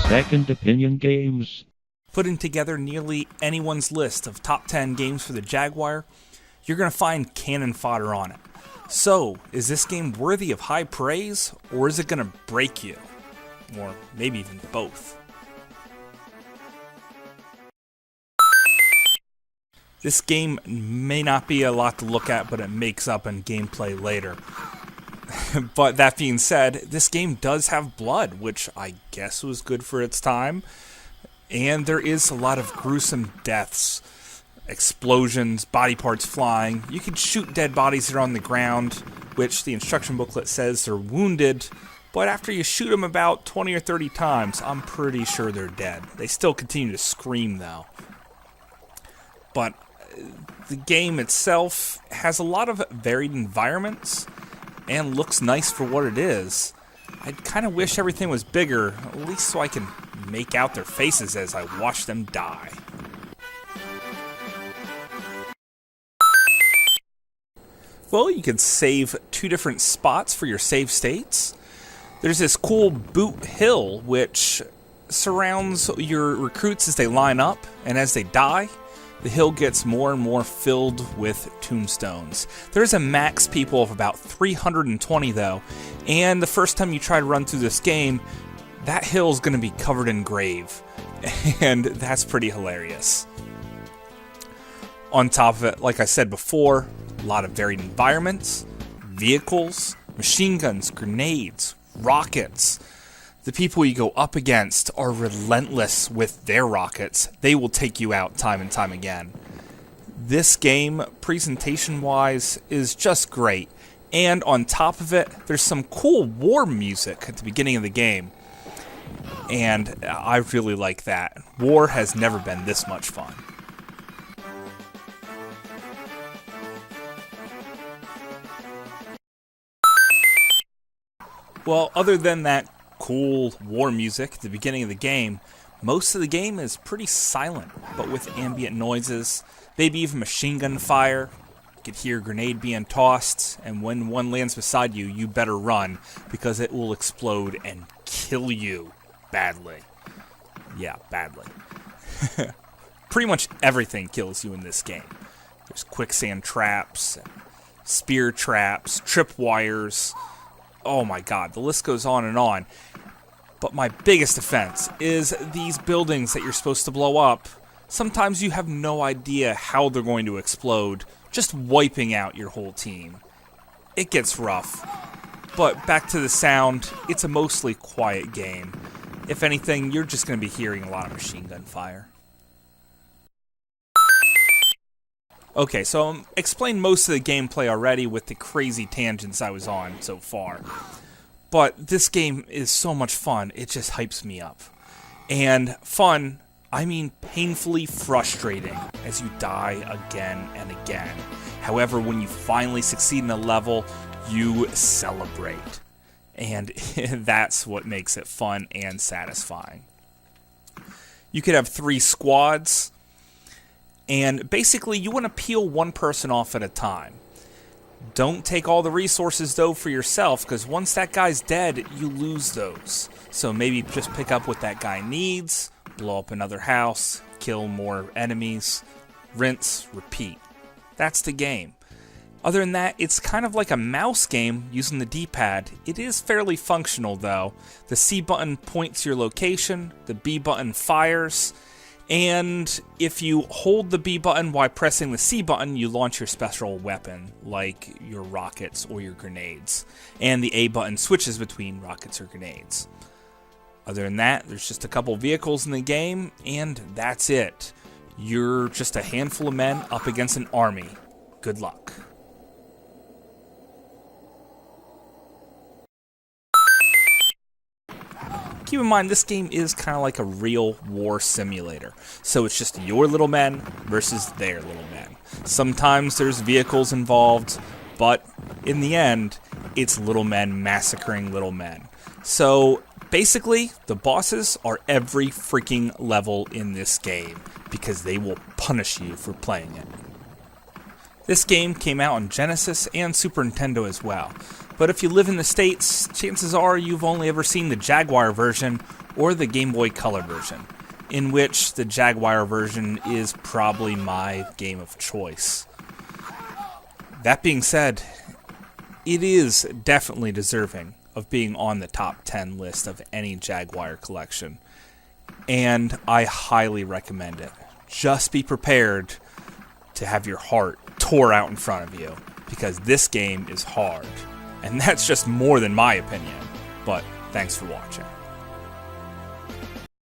Second Opinion Games. Putting together nearly anyone's list of top 10 games for the Jaguar, you're going to find cannon fodder on it. So, is this game worthy of high praise, or is it going to break you? Or maybe even both. This game may not be a lot to look at, but it makes up in gameplay later. But that being said, this game does have blood, which I guess was good for its time. And there is a lot of gruesome deaths. Explosions, body parts flying. You can shoot dead bodies that are on the ground, which the instruction booklet says they're wounded. But after you shoot them about 20 or 30 times, I'm pretty sure they're dead. They still continue to scream, though. But the game itself has a lot of varied environments and looks nice for what it is. I kind of wish everything was bigger, at least so I can make out their faces as I watch them die. Well, you can save two different spots for your save states. There's this cool boot hill which surrounds your recruits as they line up, and as they die, the hill gets more and more filled with tombstones. There's a max people of about 320 though, and the first time you try to run through this game, that hill is going to be covered in grave, and that's pretty hilarious. On top of it, like I said before, a lot of varied environments, vehicles, machine guns, grenades, rockets. The people you go up against are relentless with their rockets. They will take you out time and time again. This game, presentation-wise, is just great. And on top of it, there's some cool war music at the beginning of the game. And I really like that. War has never been this much fun. Well, other than that cool war music at the beginning of the game, most of the game is pretty silent, but with ambient noises, maybe even machine gun fire. You could hear a grenade being tossed, and when one lands beside you, you better run, because it will explode and kill you badly. Yeah, badly. Pretty much everything kills you in this game. There's quicksand traps, spear traps, tripwires. Oh my god, the list goes on and on. But my biggest offense is these buildings that you're supposed to blow up. Sometimes you have no idea how they're going to explode, just wiping out your whole team. It gets rough. But back to the sound, it's a mostly quiet game. If anything, you're just going to be hearing a lot of machine gun fire. Okay, so I explained most of the gameplay already with the crazy tangents I was on so far. But this game is so much fun, it just hypes me up. And fun, I mean painfully frustrating as you die again and again. However, when you finally succeed in a level, you celebrate. And that's what makes it fun and satisfying. You could have 3 squads, and basically you want to peel one person off at a time. Don't take all the resources, though, for yourself, because once that guy's dead, you lose those. So maybe just pick up what that guy needs, blow up another house, kill more enemies, rinse, repeat. That's the game. Other than that, it's kind of like a mouse game using the D-pad. It is fairly functional, though. The C button points your location, the B button fires, and if you hold the B button while pressing the C button, you launch your special weapon, like your rockets or your grenades. And the A button switches between rockets or grenades. Other than that, there's just a couple vehicles in the game, and that's it. You're just a handful of men up against an army. Good luck. Keep in mind, this game is kind of like a real war simulator. So it's just your little men versus their little men. Sometimes there's vehicles involved, but in the end, it's little men massacring little men. So basically, the bosses are every freaking level in this game, because they will punish you for playing it. This game came out on Genesis and Super Nintendo as well, but if you live in the States, chances are you've only ever seen the Jaguar version or the Game Boy Color version, in which the Jaguar version is probably my game of choice. That being said, it is definitely deserving of being on the top 10 list of any Jaguar collection, and I highly recommend it. Just be prepared to have your heart tore out in front of you, because this game is hard. And that's just more than my opinion. But thanks for watching.